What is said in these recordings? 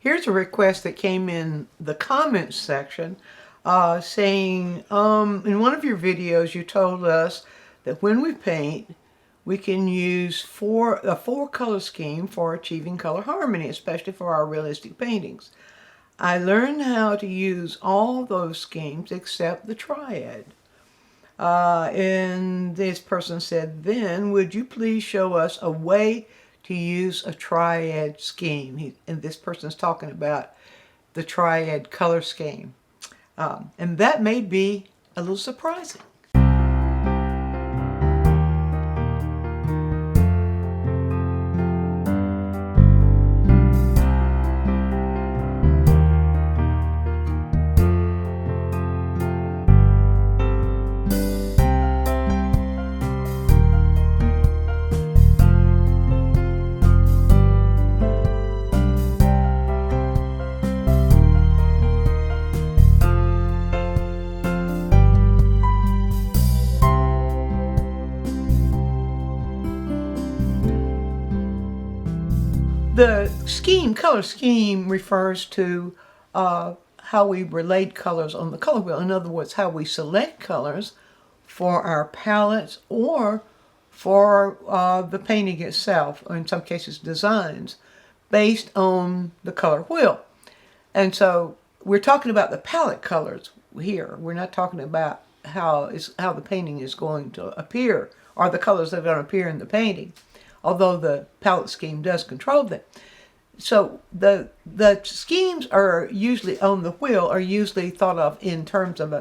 Here's a request that came in the comments section saying, in one of your videos you told us that when we paint, we can use a four color scheme for achieving color harmony, especially for our realistic paintings. I learned how to use all those schemes except the Triad. And this person said, then would you please show us a way to use a Triad scheme? And this person's talking about the Triad color scheme. And that may be a little surprising. The color scheme refers to how we relate colors on the color wheel. In other words, how we select colors for our palettes or for the painting itself, or in some cases designs, based on the color wheel. And so we're talking about the palette colors here. We're not talking about how the painting is going to appear, or the colors that are going to appear in the painting, although the palette scheme does control them. So the schemes are usually on the wheel are usually thought of in terms of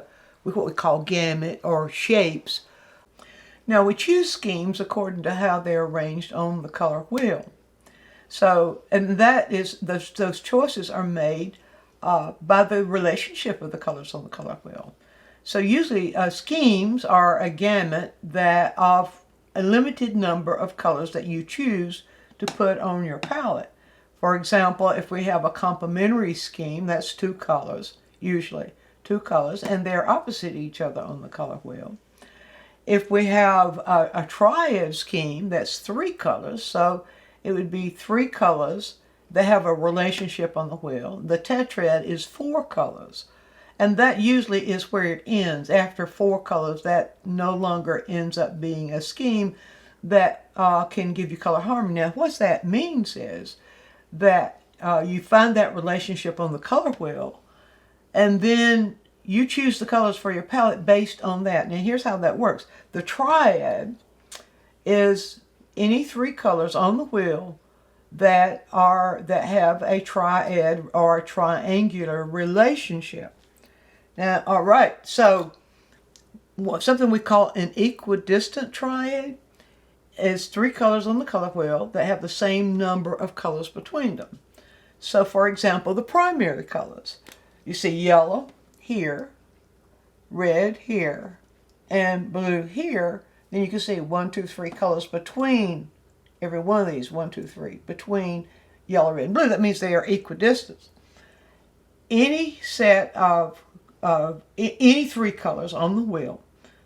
what we call gamut or shapes. Now we choose schemes according to how they're arranged on the color wheel. So, and that is those choices are made by the relationship of the colors on the color wheel. So usually schemes are a gamut that of a limited number of colors that you choose to put on your palette. For example, if we have a complementary scheme, that's two colors, usually two colors, and they're opposite each other on the color wheel. If we have a triad scheme, that's three colors, so it would be three colors that have a relationship on the wheel. The tetrad is four colors, and that usually is where it ends. After four colors, that no longer ends up being a scheme that can give you color harmony. Now, what that means is that you find that relationship on the color wheel, and then you choose the colors for your palette based on that. Now, here's how that works. The triad is any three colors on the wheel that have a triad or a triangular relationship. Now, all right, so something we call an equidistant triad is three colors on the color wheel that have the same number of colors between them. So, for example, the primary colors. You see yellow here, red here, and blue here. Then you can see 1, 2, 3 colors between every one of these. 1, 2, 3 between yellow, red, and blue. That means they are equidistant. Any set of any three colors on the wheel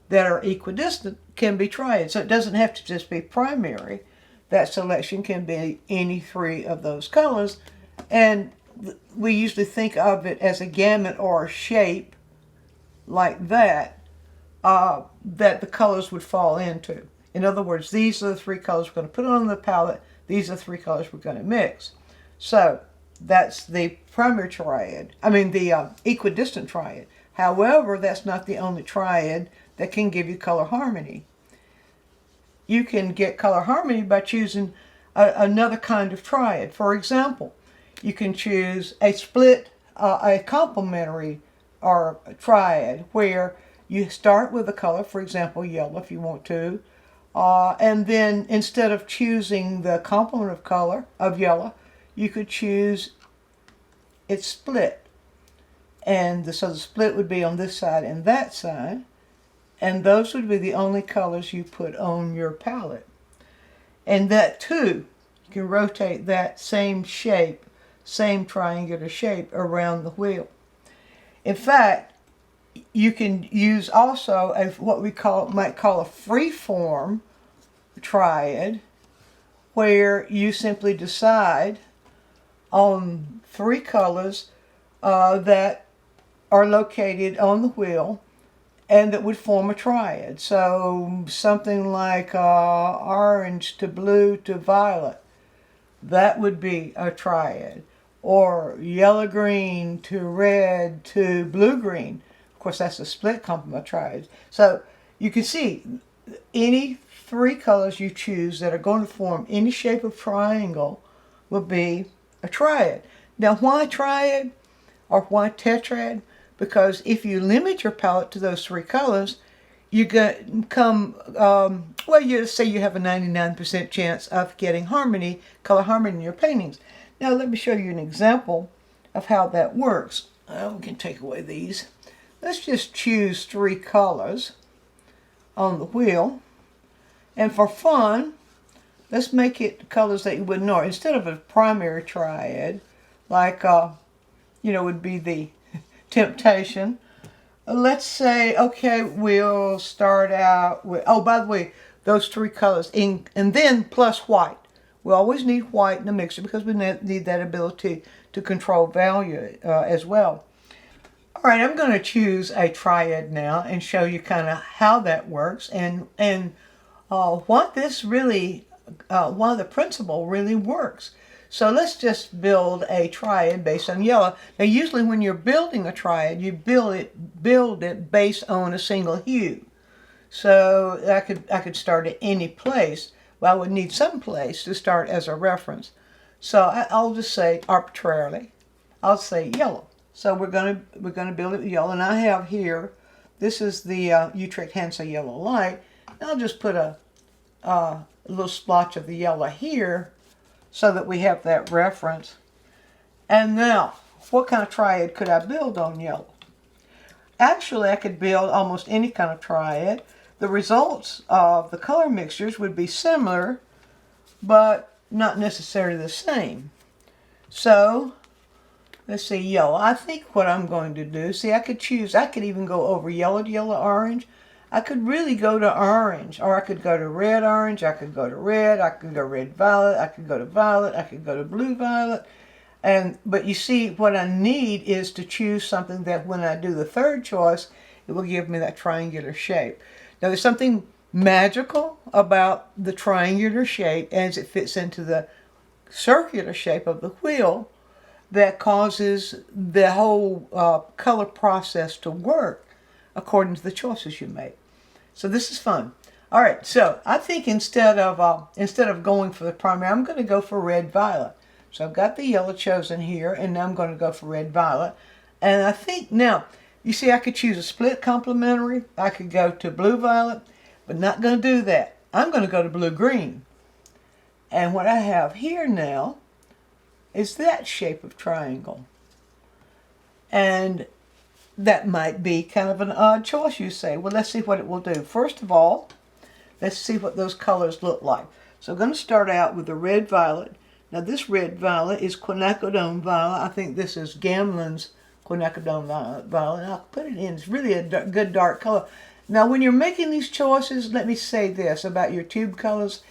that are equidistant can be triad. So it doesn't have to just be primary. That selection can be any three of those colors. And we usually think of it as a gamut or a shape like that, that the colors would fall into. In other words, these are the three colors we're going to put on the palette. These are the three colors we're going to mix. So that's the primary triad. The equidistant triad. However, that's not the only triad that can give you color harmony. You can get color harmony by choosing another kind of triad. For example, you can choose a split, a complementary or a triad, where you start with a color, for example, yellow if you want to, and then instead of choosing the complement of color of yellow, you could choose its split. And so the split would be on this side and that side. And those would be the only colors you put on your palette. And that too, you can rotate that same shape, same triangular shape around the wheel. In fact, you can use also what we might call a free-form triad, where you simply decide on three colors that are located on the wheel and that would form a triad. So something like orange to blue to violet, that would be a triad. Or yellow-green to red to blue-green. Of course, that's a split complement of triads. So you can see any three colors you choose that are going to form any shape of triangle will be a triad. Now, why triad or why tetrad? Because if you limit your palette to those three colors, you come, well, you say you have a 99% chance of getting harmony, color harmony in your paintings. Now, let me show you an example of how that works. We can take away these. Let's just choose three colors on the wheel. And for fun, let's make it colors that you wouldn't know. Instead of a primary triad, like, would be the Temptation. Let's say, okay, we'll start out with, oh, by the way, those three colors, and then plus white. We always need white in the mixture because we need that ability to control value as well. All right, I'm going to choose a triad now and show you kind of how that works and what this really, why the principle really works. So let's just build a triad based on yellow. Now, usually when you're building a triad, you build it based on a single hue. So I could start at any place. Well, I would need some place to start as a reference. So I'll just say arbitrarily, I'll say yellow. So we're gonna build it with yellow. And I have here, this is the Utrecht Hansa yellow light. And I'll just put a little splotch of the yellow here, so that we have that reference. And now, what kind of triad could I build on yellow? Actually, I could build almost any kind of triad. The results of the color mixtures would be similar, but not necessarily the same. So, let's see, yellow. I think what I'm going to do, see, I could even go over yellow to yellow orange. I could really go to orange, or I could go to red orange, I could go to red, I could go red violet, I could go to violet, I could go to blue violet. But you see, what I need is to choose something that when I do the third choice, it will give me that triangular shape. Now, there's something magical about the triangular shape as it fits into the circular shape of the wheel that causes the whole color process to work according to the choices you make. So this is fun. All right, so I think instead of going for the primary, I'm going to go for red violet. So I've got the yellow chosen here, and now I'm going to go for red violet. And I think now, you see, I could choose a split complementary. I could go to blue violet, but not going to do that. I'm going to go to blue green. And what I have here now is that shape of triangle. And that might be kind of an odd choice, you say. Well, let's see what it will do. First of all, let's see what those colors look like. So I'm going to start out with the red violet. Now, this red violet is quinacridone violet. I think this is Gamlin's quinacridone violet. I'll put it in. It's really a good dark color. Now, when you're making these choices, let me say this about your tube colors.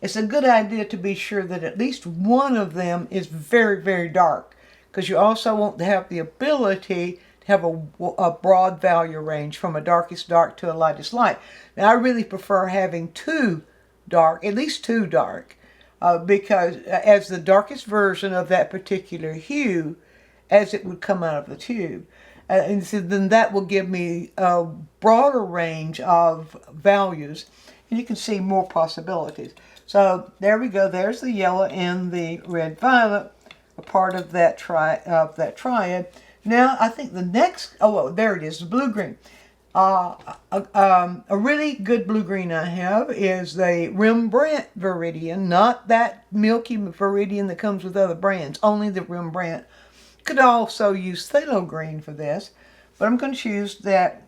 It's a good idea to be sure that at least one of them is very, very dark, because you also want to have the ability to have a broad value range from a darkest dark to a lightest light. Now, I really prefer having two dark, at least two dark, because as the darkest version of that particular hue as it would come out of the tube. And so then that will give me a broader range of values, and you can see more possibilities. So there we go. There's the yellow and the red violet, a part of that triad. Now I think the next, there it is, the blue-green. A really good blue-green I have is the Rembrandt Viridian, not that milky Viridian that comes with other brands, only the Rembrandt. Could also use phthalo green for this, but I'm going to choose that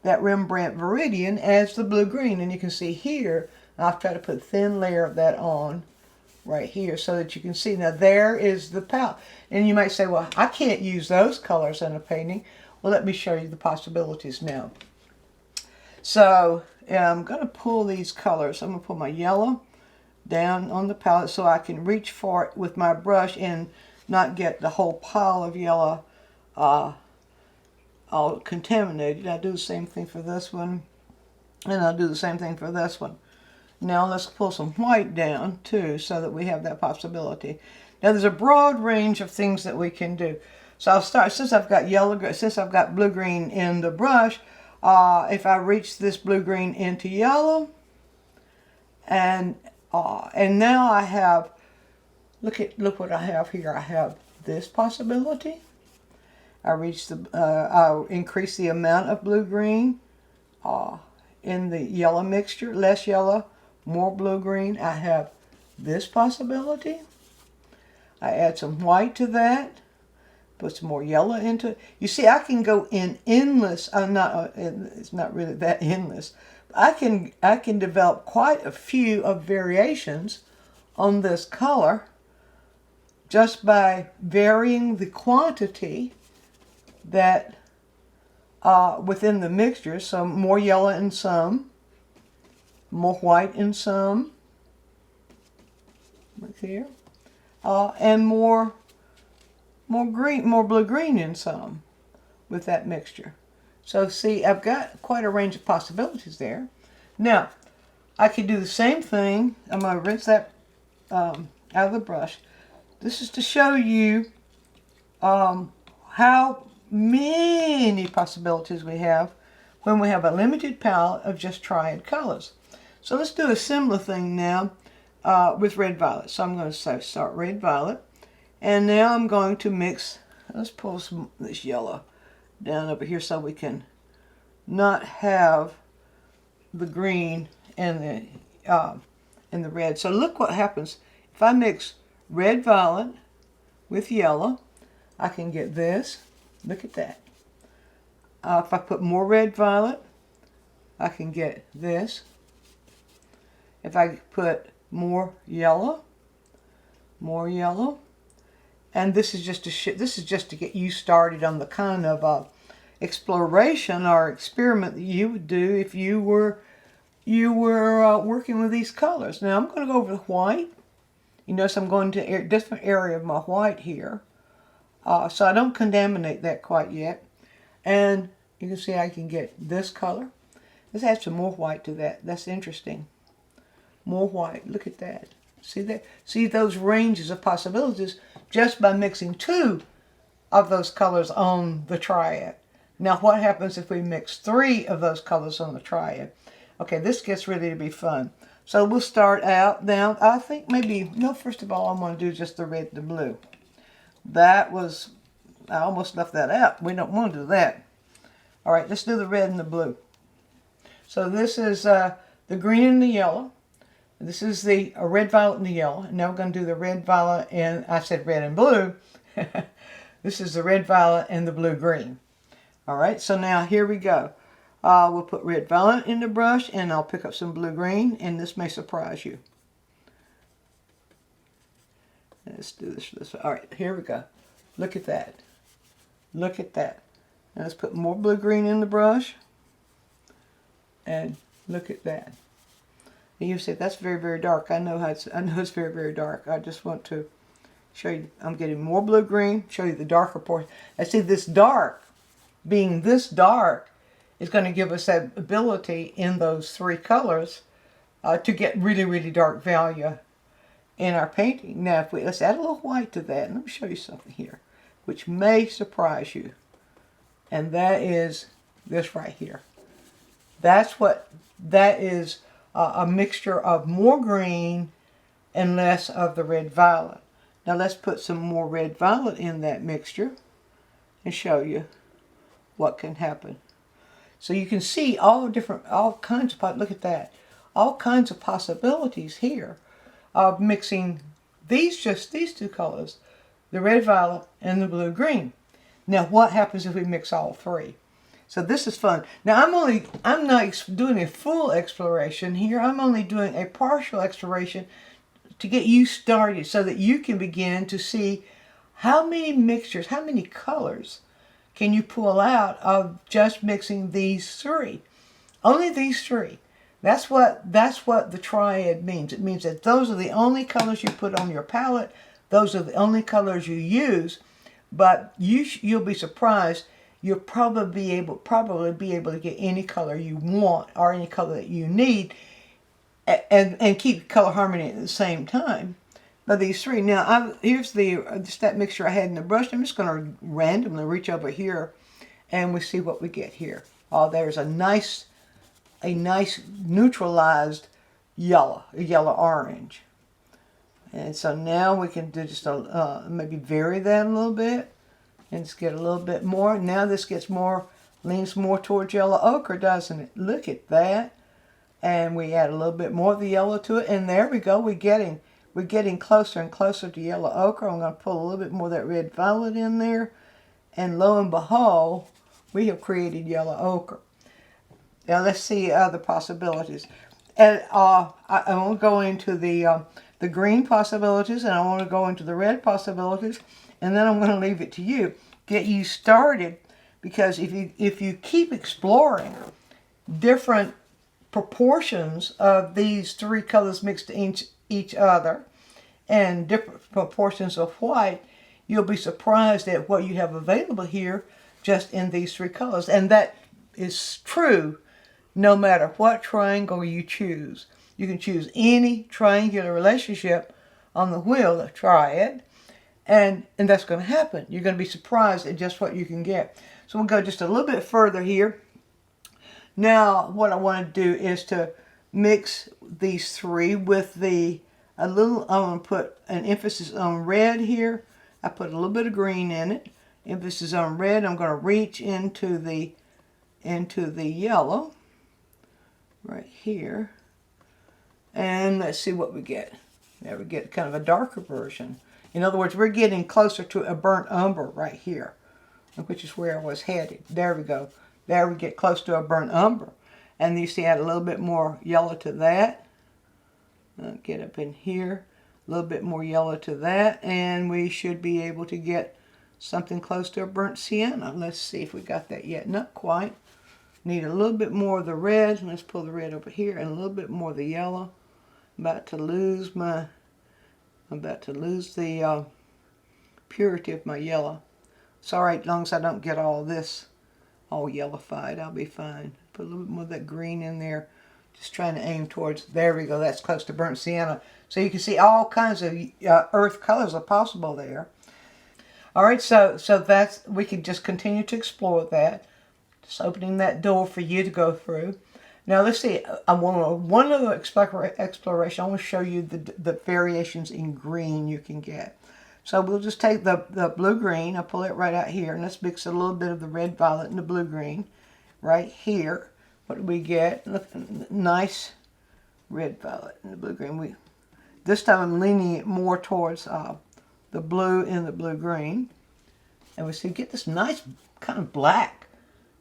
Rembrandt Viridian as the blue-green, and you can see here, I'll try to put a thin layer of that on right here so that you can see. Now there is the palette. And you might say, well, I can't use those colors in a painting. Well, let me show you the possibilities now. So I'm going to pull these colors. I'm going to pull my yellow down on the palette so I can reach for it with my brush and not get the whole pile of yellow all contaminated. I do the same thing for this one, and I'll do the same thing for this one. Now let's pull some white down too, so that we have that possibility. Now there's a broad range of things that we can do. So I'll start, since I've got blue-green in the brush, if I reach this blue-green into yellow, and now I have, look what I have here. I have this possibility. I'll increase the amount of blue-green in the yellow mixture, less yellow, more blue-green. I have this possibility. I add some white to that, put some more yellow into it. You see, I can go in endless. It's not really that endless. I can develop quite a few of variations on this color just by varying the quantity that within the mixture. So more yellow in some, more white in some, right here, and more blue-green in some with that mixture. So see, I've got quite a range of possibilities there. Now, I could do the same thing. I'm going to rinse that out of the brush. This is to show you how many possibilities we have when we have a limited palette of just Triad colors. So let's do a similar thing now with red violet. So I'm going to start red violet, and now I'm going to mix. Let's pull some of this yellow down over here so we can not have the green and the red. So look what happens if I mix red violet with yellow. I can get this. Look at that. If I put more red violet, I can get this. If I put more yellow, and this is just to get you started on the kind of exploration or experiment that you would do if you were working with these colors. Now I'm going to go over the white. You notice I'm going to a different area of my white here. So I don't contaminate that quite yet. And you can see I can get this color. Let's add some more white to that. That's interesting. More white. Look at that. See that? See those ranges of possibilities just by mixing two of those colors on the Triad. Now what happens if we mix three of those colors on the Triad? Okay, this gets ready to be fun. So we'll start out now. I think maybe, no, first of all, I'm going to do just the red and the blue. I almost left that out. We don't want to do that. All right, let's do the red and the blue. So this is the green and the yellow. This is the red, violet, and the yellow. And now we're going to do the red, violet, and I said red and blue. This is the red, violet, and the blue, green. All right, so now here we go. We'll put red, violet in the brush, and I'll pick up some blue, green, and this may surprise you. Let's do this way. All right, here we go. Look at that. Look at that. Now let's put more blue-green in the brush. And look at that. And you said that's very, very dark. I know it's very, very dark. I just want to show you. I'm getting more blue-green. Show you the darker portion. I see this dark, being this dark, is going to give us that ability in those three colors to get really, really dark value in our painting. Now, let's add a little white to that. And let me show you something here, which may surprise you. And that is this right here. That is a mixture of more green and less of the red violet. Now let's put some more red violet in that mixture and show you what can happen. So you can see all kinds of, look at that, all kinds of possibilities here of mixing these two colors, the red violet and the blue green. Now what happens if we mix all three? So this is fun. Now I'm not doing a full exploration here. I'm only doing a partial exploration to get you started so that you can begin to see how many mixtures, how many colors can you pull out of just mixing these three. Only these three. That's what the Triad means. It means that those are the only colors you put on your palette those are the only colors you use, but you'll be surprised. You'll probably be able to get any color you want or any color that you need, and keep color harmony at the same time. But these three. Now, here's just that mixture I had in the brush. I'm just going to randomly reach over here, and we see what we get here. Oh, there's a nice neutralized yellow orange. And so now we can do just maybe vary that a little bit and just get a little bit more. Now this leans more towards yellow ochre, doesn't it? Look at that. And we add a little bit more of the yellow to it, and there we go. We're getting closer and closer to yellow ochre. I'm going to pull a little bit more of that red violet in there, and lo and behold, we have created yellow ochre. Now let's see other possibilities. And I want to go into the green possibilities, and I want to go into the red possibilities, and then I'm going to leave it to you. Get you started, because if you keep exploring different proportions of these three colors mixed to each other and different proportions of white, you'll be surprised at what you have available here just in these three colors. And that is true no matter what triangle you choose. You can choose any triangular relationship on the wheel of Triad, and that's going to happen. You're going to be surprised at just what you can get. So we'll go just a little bit further here. Now, what I want to do is to mix these three with I want to put an emphasis on red here. I put a little bit of green in it. Emphasis on red. I'm going to reach into the yellow right here. And let's see what we get. There we get kind of a darker version. In other words, we're getting closer to a burnt umber right here, which is where I was headed. There we go. There we get close to a burnt umber. And you see, add a little bit more yellow to that. Get up in here. A little bit more yellow to that. And we should be able to get something close to a burnt sienna. Let's see if we got that yet. Not quite. Need a little bit more of the red. Let's pull the red over here. And a little bit more of the yellow. I'm about to lose the purity of my yellow. It's all right, as long as I don't get all this all yellowified, I'll be fine. Put a little bit more of that green in there. Just trying to aim towards, there we go, that's close to burnt sienna. So you can see all kinds of earth colors are possible there. All right, so we can just continue to explore that. Just opening that door for you to go through. Now let's see, I want one other exploration. I want to show you the variations in green you can get. So we'll just take the blue-green, I'll pull it right out here, and let's mix a little bit of the red violet and the blue-green right here. What do we get? Look, nice red violet and the blue-green. This time I'm leaning it more towards the blue and the blue-green. And we see get this nice kind of black,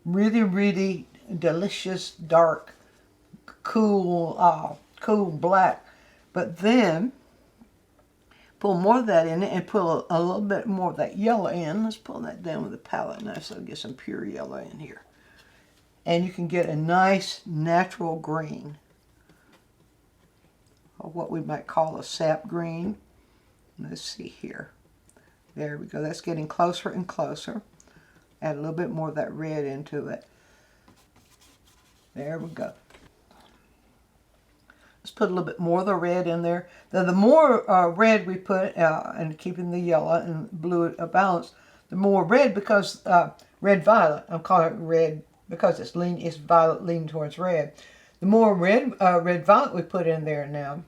really, really delicious, dark, cool black. But then pull more of that in it and pull a little bit more of that yellow in. Let's pull that down with the palette knife so I get some pure yellow in here. And you can get a nice natural green, or what we might call a sap green. Let's see here. There we go. That's getting closer and closer. Add a little bit more of that red into it. There we go. Let's put a little bit more of the red in there. Now, the more red we put, and keeping the yellow and blue balanced, the more red, because red violet, I'm calling it red because it's violet leaning towards red. The more red violet we put in there now,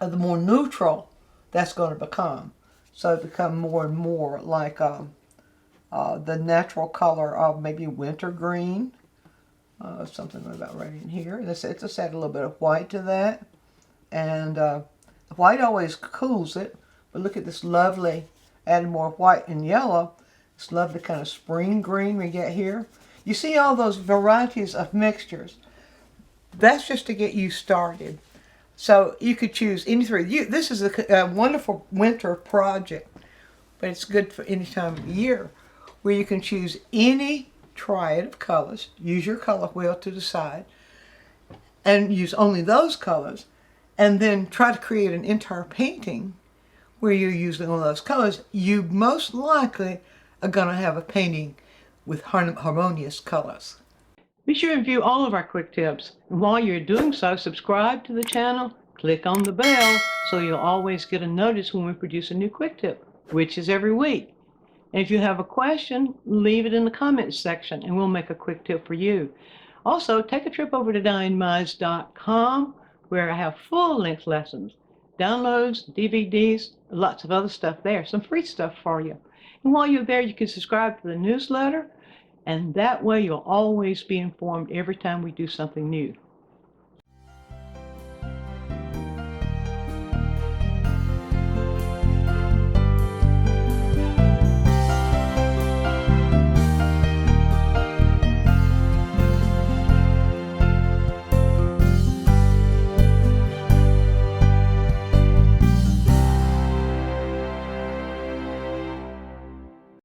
the more neutral that's going to become. So it become more and more like the natural color of maybe winter green. Something about right in here. Let's add a little bit of white to that. And white always cools it. But look at this lovely, adding more white and yellow. This lovely kind of spring green we get here. You see all those varieties of mixtures. That's just to get you started. So you could choose any three. This is a wonderful winter project, but it's good for any time of the year, where you can choose any triad of colors, use your color wheel to decide, and use only those colors, and then try to create an entire painting where you're using all those colors, you most likely are going to have a painting with harmonious colors. Be sure and view all of our quick tips. And while you're doing so, subscribe to the channel, click on the bell so you'll always get a notice when we produce a new quick tip, which is every week. And if you have a question, leave it in the comments section and we'll make a quick tip for you. Also, take a trip over to DianeMize.com where I have full-length lessons, downloads, DVDs, lots of other stuff there, some free stuff for you. And while you're there, you can subscribe to the newsletter, and that way you'll always be informed every time we do something new.